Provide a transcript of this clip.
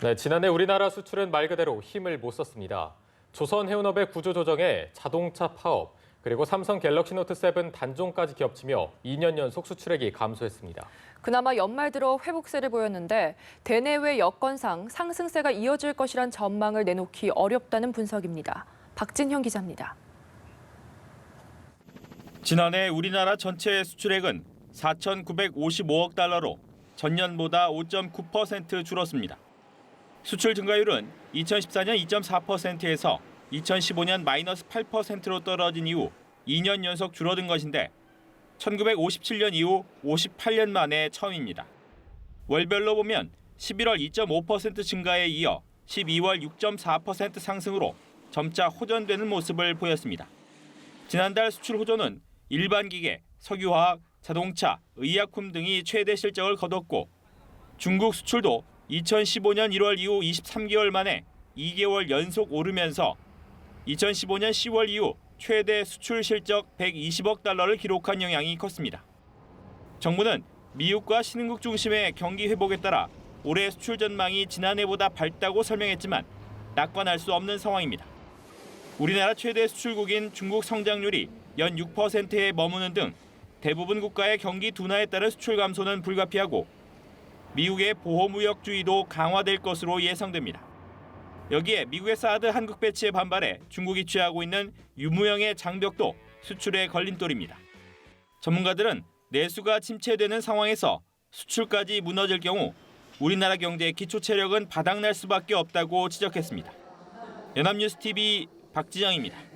네, 지난해 우리나라 수출은 말 그대로 힘을 못 썼습니다. 조선해운업의 구조조정에 자동차 파업, 그리고 삼성 갤럭시 노트 7 단종까지 겹치며 2년 연속 수출액이 감소했습니다. 그나마 연말 들어 회복세를 보였는데 대내외 여건상 상승세가 이어질 것이란 전망을 내놓기 어렵다는 분석입니다. 박진형 기자입니다. 지난해 우리나라 전체 수출액은 4,955억 달러로 전년보다 5.9% 줄었습니다. 수출 증가율은 2014년 2.4%에서 2015년 마이너스 8%로 떨어진 이후 2년 연속 줄어든 것인데 1957년 이후 58년 만에 처음입니다. 월별로 보면 11월 2.5% 증가에 이어 12월 6.4% 상승으로 점차 호전되는 모습을 보였습니다. 지난달 수출 호조는 일반 기계, 석유화학, 자동차, 의약품 등이 최대 실적을 거뒀고 중국 수출도 2015년 1월 이후 23개월 만에 2개월 연속 오르면서 2015년 10월 이후 최대 수출 실적 120억 달러를 기록한 영향이 컸습니다. 정부는 미국과 신흥국 중심의 경기 회복에 따라 올해 수출 전망이 지난해보다 밝다고 설명했지만 낙관할 수 없는 상황입니다. 우리나라 최대 수출국인 중국 성장률이 연 6%에 머무는 등 대부분 국가의 경기 둔화에 따른 수출 감소는 불가피하고 미국의 보호무역주의도 강화될 것으로 예상됩니다. 여기에 미국의 사드 한국 배치에 반발해 중국이 취하고 있는 유무형의 장벽도 수출의 걸림돌입니다. 전문가들은 내수가 침체되는 상황에서 수출까지 무너질 경우 우리나라 경제의 기초 체력은 바닥날 수밖에 없다고 지적했습니다. 연합뉴스TV 박지영입니다.